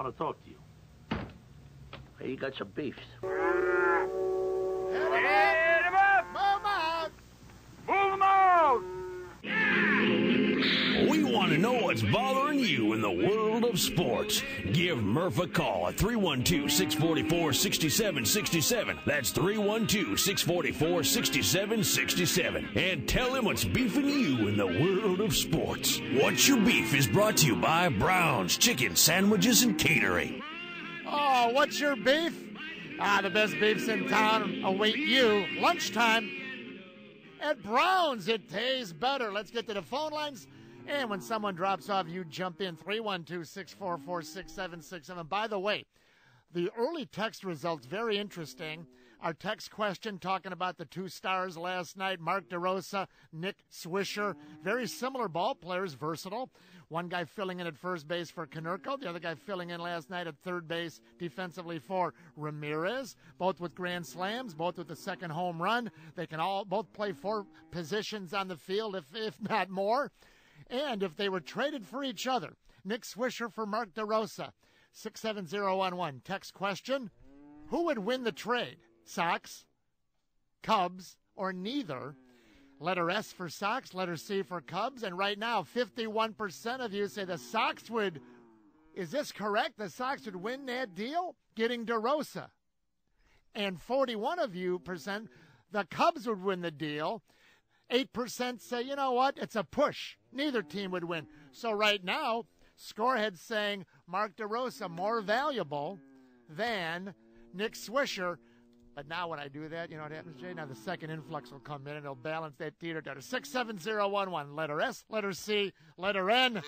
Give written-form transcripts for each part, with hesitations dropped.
want to talk to you. Hey, you got some beefs. Hit him up! Move out! Move him out! We want to know what's bothering you in the world of sports. Give Murph a call at 312-644-6767. That's 312-644-6767. And tell him what's beefing you in the world of sports. What's Your Beef is brought to you by Brown's Chicken Sandwiches and Catering. Oh, what's your beef? The best beefs in town await you. Lunchtime at Brown's. It tastes better. Let's get to the phone lines. And when someone drops off, you jump in. 312-644-6767. By the way, the early text results, very interesting. Our text question talking about the two stars last night, Mark DeRosa, Nick Swisher. Very similar ball players, versatile. One guy filling in at first base for Konerko, the other guy filling in last night at third base defensively for Ramirez. Both with grand slams, both with the second home run. They can all both play 4 positions on the field, if not more. And if they were traded for each other, Nick Swisher for Mark DeRosa, 67011. Text question, who would win the trade? Sox, Cubs, or neither? Letter S for Sox, letter C for Cubs. And right now, 51% of you say the Sox would, is this correct? The Sox would win that deal, getting DeRosa. And 41% of you, the Cubs would win the deal. 8% say, you know what, it's a push. Neither team would win. So right now, Scorehead's saying Mark DeRosa more valuable than Nick Swisher. But now when I do that, you know what happens, Jay? Now the second influx will come in and it'll balance that teeter-totter. 67011, letter S, letter C, letter N,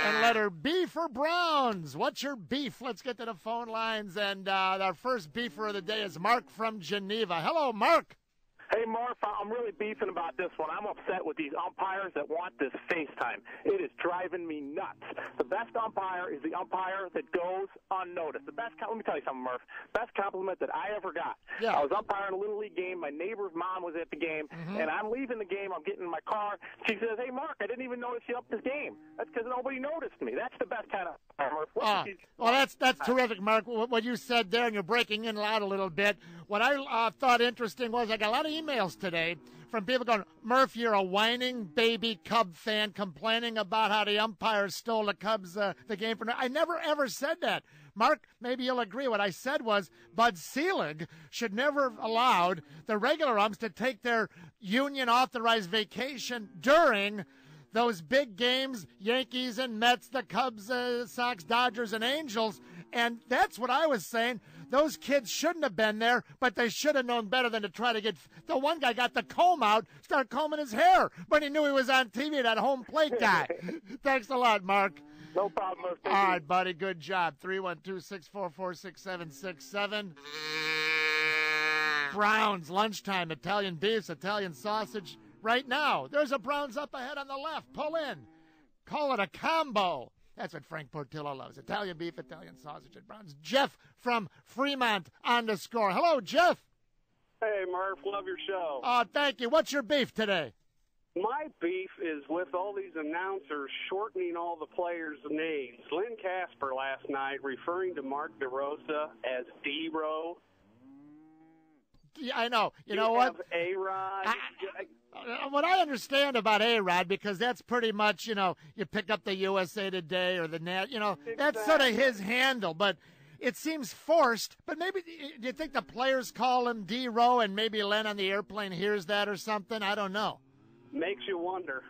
and letter B for Browns. What's your beef? Let's get to the phone lines. And our first beefer of the day is Mark from Geneva. Hello, Mark. Hey, Murph, I'm really beefing about this one. I'm upset with these umpires that want this FaceTime. It is driving me nuts. The best umpire is the umpire that goes unnoticed. Let me tell you something, Murph. Best compliment that I ever got. Yeah. I was umpiring a Little League game. My neighbor's mom was at the game, and I'm leaving the game. I'm getting in my car. She says, hey, Mark, I didn't even notice you upped this game. That's because nobody noticed me. That's the best kind of umpire, Murph. Well, that's terrific, Mark, what you said there, and you're breaking in loud a little bit. What I thought interesting was I got a lot of emails today from people going, Murph, you're a whining baby Cub fan complaining about how the umpires stole the Cubs the game from. I never, ever said that. Mark, maybe you'll agree. What I said was Bud Selig should never have allowed the regular umps to take their union-authorized vacation during those big games, Yankees and Mets, the Cubs, Sox, Dodgers, and Angels. And that's what I was saying. Those kids shouldn't have been there, but they should have known better than to try to get. The one guy got the comb out, started combing his hair, but he knew he was on TV, that home plate guy. Thanks a lot, Mark. No problem, Murph. All right, buddy, good job. 312-644-6767. Browns, lunchtime, Italian beefs, Italian sausage. Right now, there's a Browns up ahead on the left. Pull in. Call it a combo. That's what Frank Portillo loves. Italian beef, Italian sausage at Browns. Jeff from Fremont on the score. Hello, Jeff. Hey, Murph. Love your show. Oh, thank you. What's your beef today? My beef is with all these announcers shortening all the players' names. Lynn Casper last night referring to Mark DeRosa as D-Row. Yeah, I know. You know what? A-Rod. What I understand about A-Rod, because that's pretty much, you pick up the USA Today or the Net, that's sort of his handle. But it seems forced. But maybe, do you think the players call him D-Row and maybe Len on the airplane hears that or something? I don't know. Makes you wonder.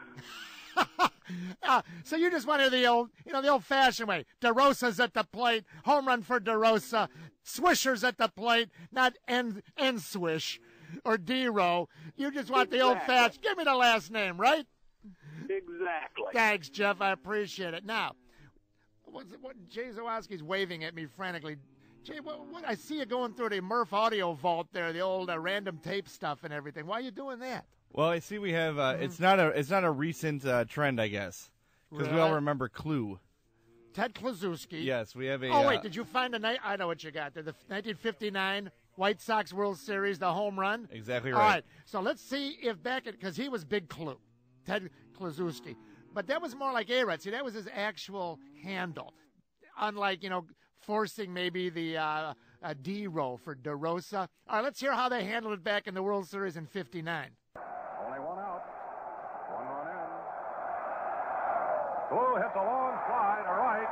So you just want to the old-fashioned way. DeRosa's at the plate, home run for DeRosa. Swisher's at the plate, not N-Swish or D-Row. You just want the old-fashioned. Give me the last name, right? Exactly. Thanks, Jeff. I appreciate it. Now, what Jay Zawoski's waving at me frantically. Jay, what I see you going through the Murph audio vault there, the old random tape stuff and everything. Why are you doing that? Well, I see we have. It's not a recent trend, I guess, because we all remember Clue. Ted Kluszewski. Yes, we have a. Oh wait, did you find a night? I know what you got there. The 1959 White Sox World Series, the home run. Exactly right. All right, so let's see if because he was Big Clue, Ted Kluszewski, but that was more like A-Rod. See, that was his actual handle. unlike, forcing maybe the D row for DeRosa. All right, let's hear how they handled it back in the World Series in '59. Only one out. One run in. Blue hits a long fly to right.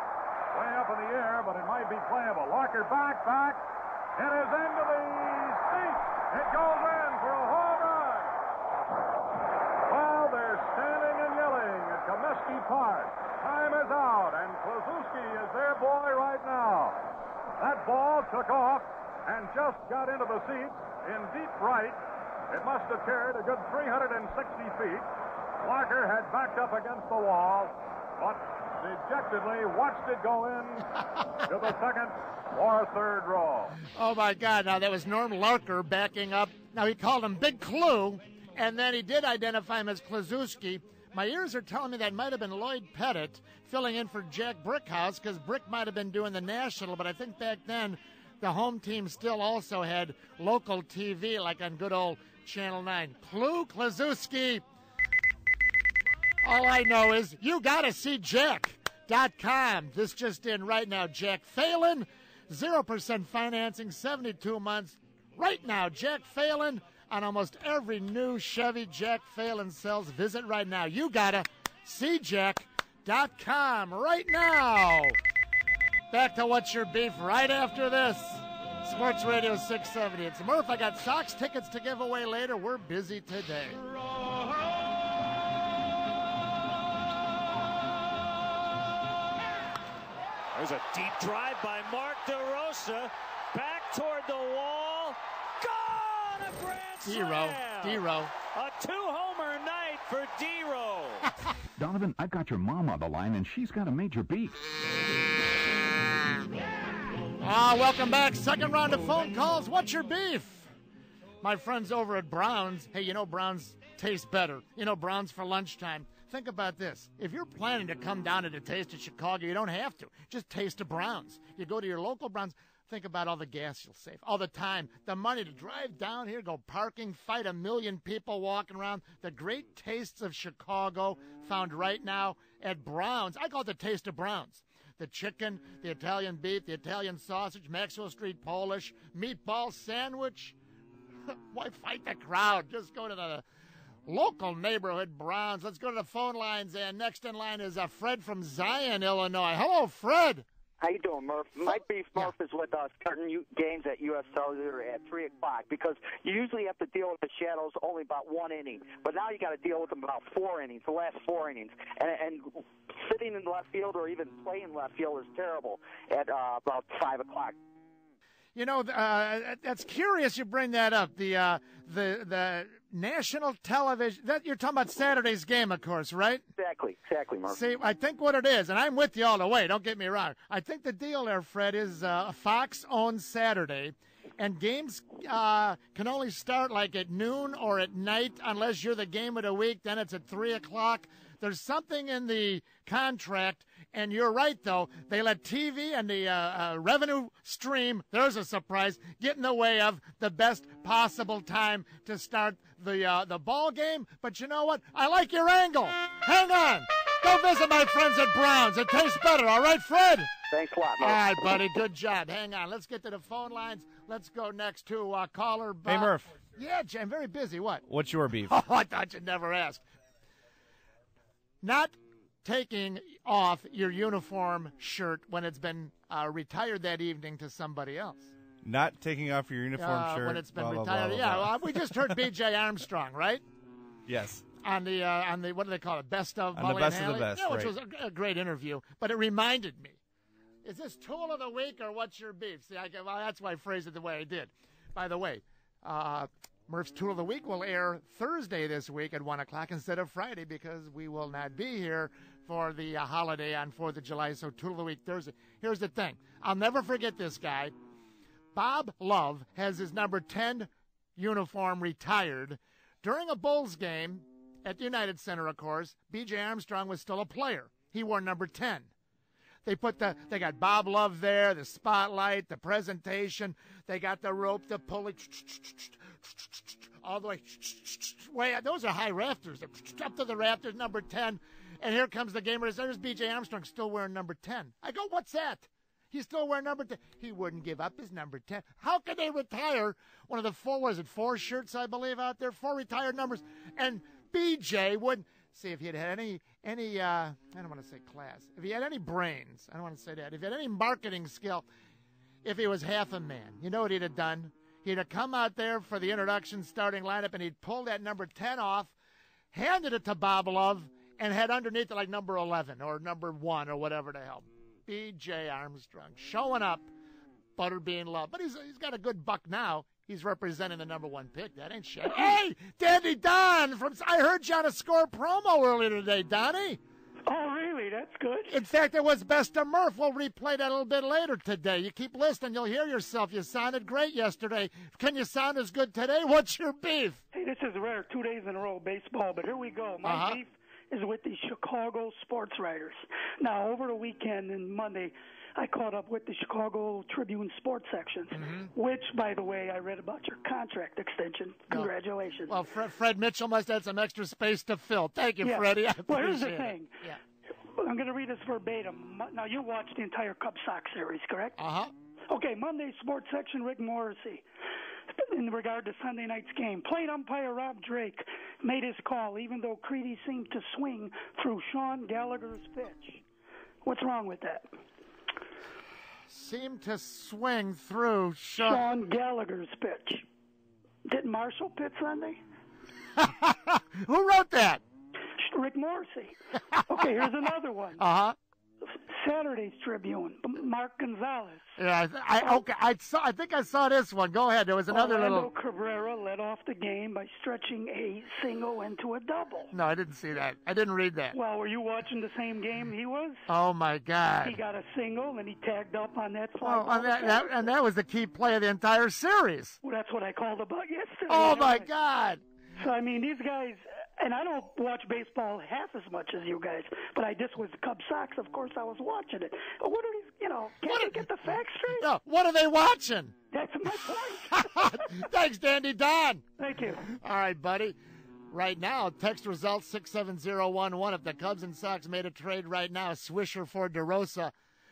Way up in the air, but it might be playable. Larker back. It is into the seats. It goes in for a home run. Well, they're standing and yelling at Comiskey Park. Time is out, and Kluszewski is their boy right now. That ball took off and just got into the seats in deep right. It must have carried a good 360 feet. Larker had backed up against the wall, but dejectedly watched it go in to the second or third row. Oh, my God. Now, that was Norm Larker backing up. Now, he called him Big Clue, and then he did identify him as Kluszewski. My ears are telling me that might have been Lloyd Pettit filling in for Jack Brickhouse, because Brick might have been doing the national, but I think back then the home team still also had local TV, like on good old Channel 9. Kluszewski. All I know is you got to see Jack.com. This just in right now. Jack Phelan, 0% financing, 72 months. Right now, Jack Phelan on almost every new Chevy Jack Phelan sells. Visit right now. You got to see Jack.com right now. Back to What's Your Beef right after this. Sports Radio 670. It's Murph. I got Sox tickets to give away later. We're busy today. There's a deep drive by Mark DeRosa. Back toward the wall. Gone! A grand slam! D-Row. A two-homer night for D-Row. Donovan, I've got your mom on the line, and she's got a major beef. Welcome back. Second round of phone calls. What's your beef? My friends over at Brown's. Hey, Brown's tastes better. Brown's for lunchtime. Think about this. If you're planning to come down to the Taste of Chicago, you don't have to. Just taste of Brown's. You go to your local Brown's. Think about all the gas you'll save, all the time, the money to drive down here, go parking, fight a million people walking around. The great tastes of Chicago found right now at Brown's. I call it the Taste of Brown's. The chicken, the Italian beef, the Italian sausage, Maxwell Street Polish, meatball sandwich. Why fight the crowd? Just go to the local neighborhood Browns. Let's go to the phone lines, and next in line is Fred from Zion, Illinois. Hello, Fred. How you doing, Murph? My beef, Murph, is with certain games at U.S. Cellular at 3 o'clock, because you usually have to deal with the shadows only about one inning, but now you got to deal with them about 4 innings, the last 4 innings. And sitting in left field or even playing left field is terrible at about 5 o'clock. That's curious you bring that up. The national television, that you're talking about Saturday's game, of course, right? Exactly, Murph. See, I think what it is, and I'm with you all the way, don't get me wrong. I think the deal there, Fred, is Fox owns Saturday, and games can only start like at noon or at night unless you're the game of the week. Then it's at 3 o'clock. There's something in the contract, and you're right, though. They let TV and the revenue stream, there's a surprise, get in the way of the best possible time to start the ball game. But you know what? I like your angle. Hang on. Go visit my friends at Brown's. It tastes better. All right, Fred? Thanks a lot, Murph. All right, buddy. Good job. Hang on. Let's get to the phone lines. Let's go next to caller Bob. Hey, Murph. Yeah, I'm very busy. What? What's your beef? Oh, I thought you'd never ask. Not taking off your uniform shirt when it's been retired that evening to somebody else. Not taking off your uniform shirt when it's been blah, retired. blah, blah, blah. We just heard B.J. Armstrong, right? Yes. On the what do they call it? Best of on the Best of the Best, yeah, which right. was a great interview. But it reminded me, is this Tool of the Week or what's your beef? See, that's why I phrased it the way I did. By the way, Murph's Tool of the Week will air Thursday this week at 1 o'clock instead of Friday, because we will not be here for the holiday on 4th of July. So Tool of the Week Thursday. Here's the thing. I'll never forget this guy. Bob Love has his number 10 uniform retired. During a Bulls game at the United Center, of course, B.J. Armstrong was still a player. He wore number 10. They got Bob Love there, the spotlight, the presentation. They got the rope, the pulley, all the way. Those are high rafters. Up to the rafters, number 10. And here comes the gamer. There's B.J. Armstrong still wearing number 10. I go, what's that? He's still wearing number 10. He wouldn't give up his number 10. How could they retire one of the four shirts, I believe, out there, 4 retired numbers? And BJ wouldn't. See, if he had any I don't want to say class. If he had any brains, I don't want to say that. If he had any marketing skill, if he was half a man, you know what he'd have done? He'd have come out there for the introduction starting lineup, and he'd pull that number 10 off, handed it to Bob Love, and had underneath it like number 11 or number 1 or whatever the hell. B.J. Armstrong showing up, Butterbean Love. But he's got a good buck now. He's representing the number 1 pick. That ain't shit. Hey, Dandy Don, I heard you on a Score promo earlier today, Donnie. Oh, really? That's good. In fact, it was Best of Murph. We'll replay that a little bit later today. You keep listening, you'll hear yourself. You sounded great yesterday. Can you sound as good today? What's your beef? Hey, this is rare, 2 days in a row, baseball, but here we go. My beef is with the Chicago sports writers. Now, over the weekend and Monday, I caught up with the Chicago Tribune sports sections, which, by the way, I read about your contract extension. Congratulations. Well, Fred Mitchell must have some extra space to fill. Thank you, Freddie. Well, here's the thing. Yeah. I'm going to read this verbatim. Now, you watched the entire Cub Sox series, correct? Okay, Monday sports section, Rick Morrissey. In regard to Sunday night's game, plate umpire Rob Drake made his call, even though Creedy seemed to swing through Sean Gallagher's pitch. What's wrong with that? Seemed to swing through Sean Gallagher's pitch. Did Marshall pitch Sunday? Who wrote that? Rick Morrissey. Okay, here's another one. Saturday's Tribune, Mark Gonzalez. Yeah, I think I saw this one. Go ahead. There was another Orlando Cabrera led off the game by stretching a single into a double. No, I didn't see that. I didn't read that. Well, were you watching the same game he was? Oh, my God. He got a single, and he tagged up on that fly ball. And that was the key play of the entire series. Well, that's what I called about yesterday. Oh, my God. So, I mean, these guys, and I don't watch baseball half as much as you guys, but this was the Cub Sox, of course, I was watching it. What are these, can't you get the facts straight? No, what are they watching? That's my point. Thanks, Dandy Don. Thank you. All right, buddy. Right now, text results 67011. If the Cubs and Sox made a trade right now, Swisher for DeRosa,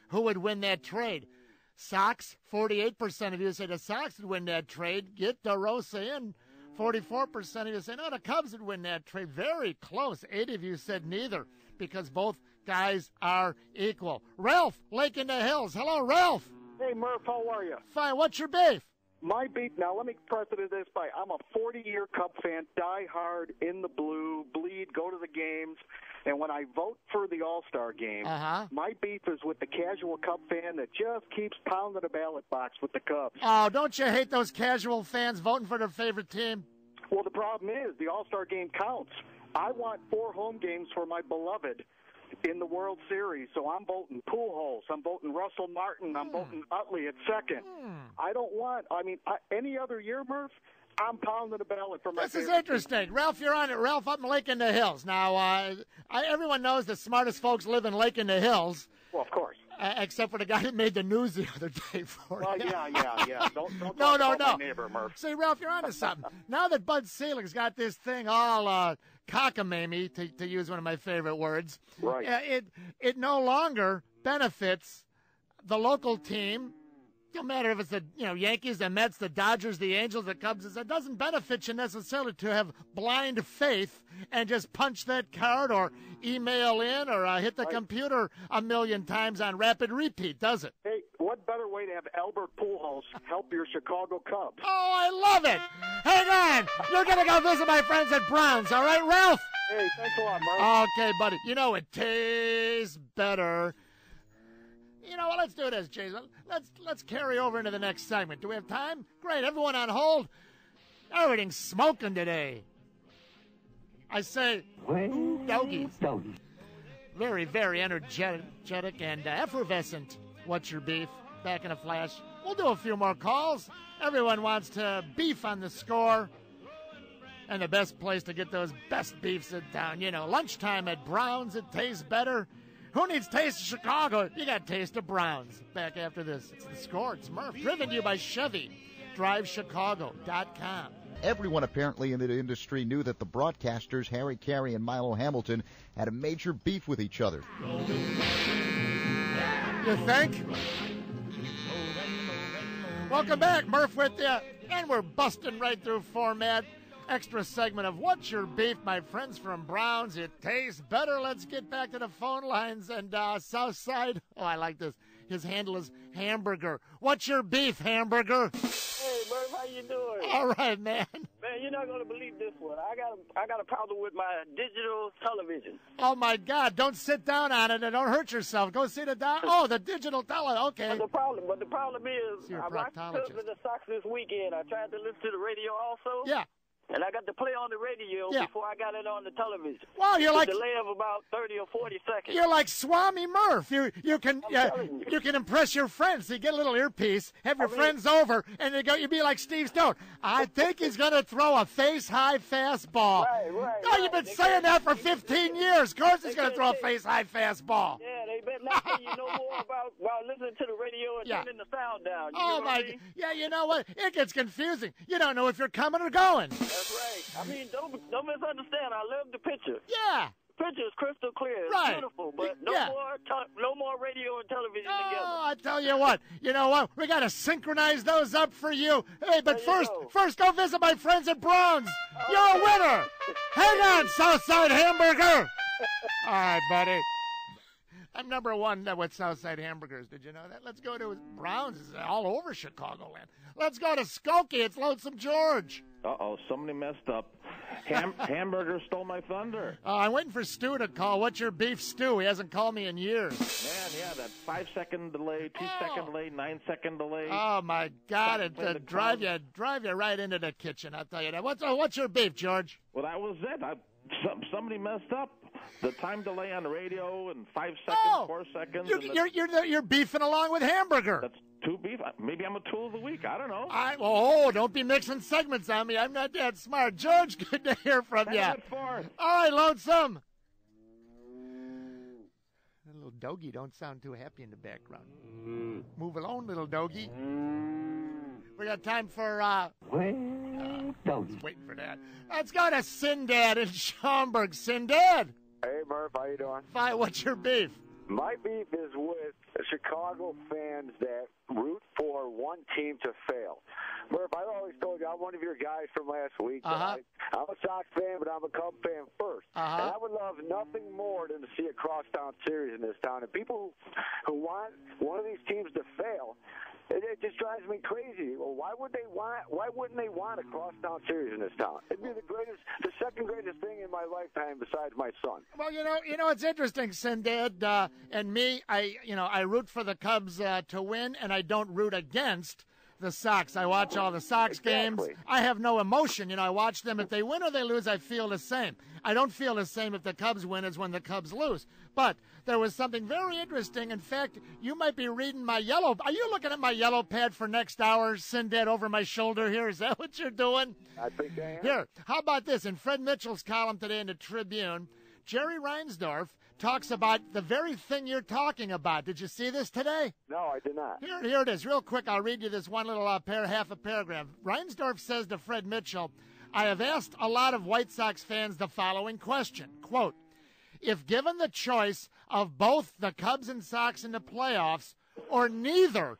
who would win that trade? Sox, 48% of you say the Sox would win that trade. Get DeRosa in. 44% of you say, no, the Cubs would win that trade. Very close. 80 of you said neither because both guys are equal. Ralph, Lake in the Hills. Hello, Ralph. Hey, Murph, how are you? Fine. What's your beef? My beef, now let me preface this by I'm a 40-year Cub fan, die hard, in the blue, bleed, go to the games. And when I vote for the All-Star game, my beef is with the casual Cub fan that just keeps pounding the ballot box with the Cubs. Oh, don't you hate those casual fans voting for their favorite team? Well, the problem is the All-Star game counts. I want 4 home games for my beloved in the World Series, so I'm voting Pujols, I'm voting Russell Martin, I'm voting Utley at second. I don't want, any other year, Murph, I'm pounding the ballot for my This is interesting. Ralph, you're on it. Ralph up in Lake in the Hills. Now, everyone knows the smartest folks live in Lake in the Hills. Well, of course. Except for the guy that made the news the other day for you. Well, yeah. Don't no. my neighbor, Murph. See, Ralph, you're onto something. Now that Bud Selig's got this thing all cockamamie, to use one of my favorite words, right? It no longer benefits the local team. No matter if it's the Yankees, the Mets, the Dodgers, the Angels, the Cubs. It doesn't benefit you necessarily to have blind faith and just punch that card or email in or hit the computer a million times on rapid repeat, does it? Hey, what better way to have Albert Pujols help your Chicago Cubs? Oh, I love it. Hang on. You're going to go visit my friends at Browns, all right, Ralph? Hey, thanks a lot, Mark. Okay, buddy. It tastes better. You know what? Let's do this, Jay. Let's carry over into the next segment. Do we have time? Great. Everyone on hold. Everything's smoking today. I say, ooh, doggies. Very, very energetic and effervescent. What's your beef? Back in a flash. We'll do a few more calls. Everyone wants to beef on the score. And the best place to get those best beefs in town. Lunchtime at Brown's. It tastes better. Who needs Taste of Chicago? You got Taste of Browns. Back after this. It's the Score. It's Murph. Driven to you by Chevy. DriveChicago.com. Everyone apparently in the industry knew that the broadcasters, Harry Carey and Milo Hamilton, had a major beef with each other. You think? Welcome back, Murph with you, and we're busting right through format. Extra segment of What's Your Beef, my friends from Browns. It tastes better. Let's get back to the phone lines. And Southside, oh, I like this. His handle is Hamburger. What's your beef, Hamburger? Hey, Murph, how you doing? All right, man. Man, you're not going to believe this one. I got a problem with my digital television. Oh, my God. Don't sit down on it and don't hurt yourself. Go sit it down. Oh, the digital television. Okay. But the problem is, I watched the Cubs and the Sox this weekend. I tried to listen to the radio also. Yeah. And I got to play on the radio before I got it on the television. Wow, you're like a delay of about 30 or 40 seconds. You're like Swami Murph. You can impress your friends. So you get a little earpiece, have your friends over, and you be like Steve Stone. I think he's going to throw a face-high fastball. Right. No, you've been saying that for 15 years. Of course he's going to throw a face-high fastball. Yeah, they better not say you know more about listening to the radio and turning the sound down. You Yeah, you know what? It gets confusing. You don't know if you're coming or going. That's right. I mean, don't misunderstand. I love the picture. Yeah. The picture is crystal clear. It's right. beautiful, but no more radio and television together. Oh, I tell you what. You know what? We got to synchronize those up for you. Hey, but first go visit my friends at Browns. You're a winner. Hang on, Southside Hamburger. All right, buddy. I'm number one with Southside Hamburgers. Did you know that? Let's go to Browns. It's all over Chicagoland. Let's go to Skokie. It's Lonesome George. Uh-oh, somebody messed up. Hamburger stole my thunder. I'm waiting for Stu to call. What's your beef, Stu? He hasn't called me in years. Man, yeah, that 5-second delay, 2-second delay, 9-second delay. Oh, my God. It drive you right into the kitchen, I'll tell you that. What's your beef, George? Well, that was it. Somebody messed up. The time delay on the radio and 5 seconds, 4 seconds. You're beefing along with Hamburger. That's two beef. Maybe I'm a tool of the week. I don't Oh, know. don't be mixing segments on me. I'm not that smart. George, good to hear from you. All right, Lonesome. That little doggy don't sound too happy in the background. Move along, little doggy. We got time for, doggy. Waiting for that. Let's go to Sindad in Schaumburg. Sindad. Hey, Murph, how you doing? Fine, what's your beef? My beef is with Chicago fans that root for one team to fail. Murph, I've always told you I'm one of your guys from last week. I'm a Sox fan, but I'm a Cub fan first. And I would love nothing more than to see a crosstown series in this town. And people who want one of these teams to fail, it just drives me crazy. Well, why wouldn't they want a crosstown series in this town? It'd be the second greatest thing in my lifetime besides my son. Well, you know, it's interesting, Sindad, and me. I root for the Cubs to win, and I don't root against the Sox. I watch all the Sox games. I have no emotion. I watch them. If they win or they lose, I feel the same. I don't feel the same if the Cubs win as when the Cubs lose. But there was something very interesting. In fact, you might be reading my yellow. Are you looking at my yellow pad for next hour, Sindad, over my shoulder here? Is that what you're doing? I think I am. Here, how about this? In Fred Mitchell's column today in the Tribune, Jerry Reinsdorf talks about the very thing you're talking about. Did you see this today? No, I did not. Here it is. Real quick, I'll read you this one little half a paragraph. Reinsdorf says to Fred Mitchell, I have asked a lot of White Sox fans the following question. Quote, if given the choice of both the Cubs and Sox in the playoffs, or neither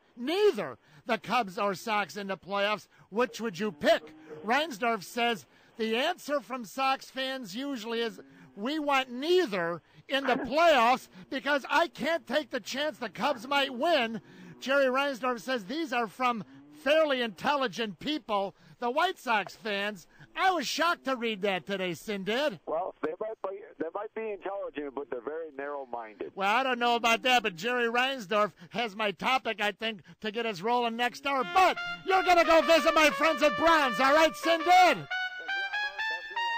the Cubs or Sox in the playoffs, which would you pick? Reinsdorf says the answer from Sox fans usually is we want neither in the playoffs because I can't take the chance the Cubs might win. Jerry Reinsdorf says these are from fairly intelligent people, the White Sox fans. I was shocked to read that today, Sindad. Well, they might be intelligent, but they're very narrow-minded. Well, I don't know about that, but Jerry Reinsdorf has my topic, I think, to get us rolling next hour. But you're going to go visit my friends at Browns, all right, Sindad?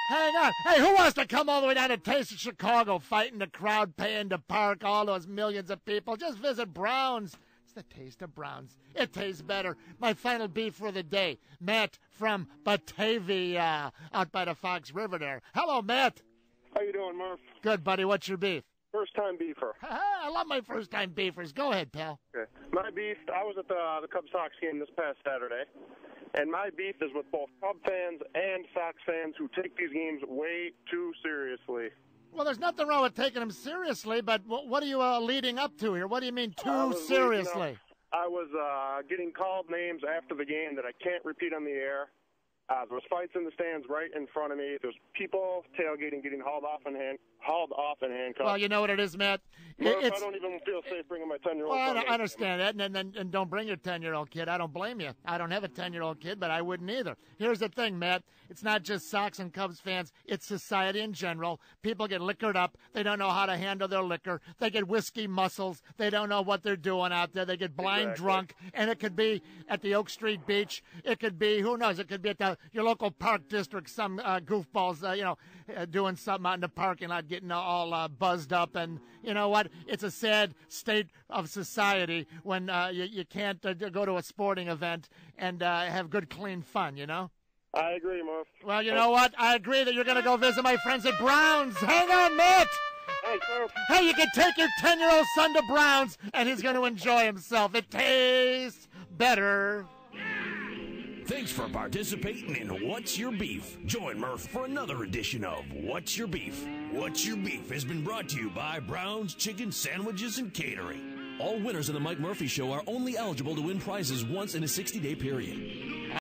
Hang on. Hey, who wants to come all the way down to Taste of Chicago, fighting the crowd, paying to park, all those millions of people? Just visit Browns. It's the taste of Browns. It tastes better. My final beef for the day, Matt from Batavia, out by the Fox River there. Hello, Matt. How you doing, Murph? Good, buddy. What's your beef? First-time beefer. I love my first-time beefers. Go ahead, pal. Okay. My beef, I was at the Cubs-Sox game this past Saturday, and my beef is with both Cub fans and Sox fans who take these games way too seriously. Well, there's nothing wrong with taking them seriously, but what are you leading up to here? What do you mean too seriously? I was getting called names after the game that I can't repeat on the air. There was fights in the stands right in front of me. There was people tailgating, getting hauled off in handcuffs. Well, you know what it is, Matt? I don't even feel safe bringing my 10-year-old. Well, I understand that, and don't bring your 10-year-old kid. I don't blame you. I don't have a 10-year-old kid, but I wouldn't either. Here's the thing, Matt. It's not just Sox and Cubs fans. It's society in general. People get liquored up. They don't know how to handle their liquor. They get whiskey muscles. They don't know what they're doing out there. They get blind drunk, and it could be at the Oak Street Beach. It could be, who knows, it could be at your local park district, some goofballs, doing something out in the parking lot, getting all buzzed up. And you know what? It's a sad state of society when you can't go to a sporting event and have good, clean fun, you know? I agree, Murph. Well, you know what? I agree that you're going to go visit my friends at Browns. Hang on, Matt. Hey, you can take your 10-year-old son to Browns, and he's going to enjoy himself. It tastes better. Thanks for participating in What's Your Beef. Join Murph for another edition of What's Your Beef. What's Your Beef has been brought to you by Brown's Chicken Sandwiches and Catering. All winners of the Mike Murphy Show are only eligible to win prizes once in a 60-day period.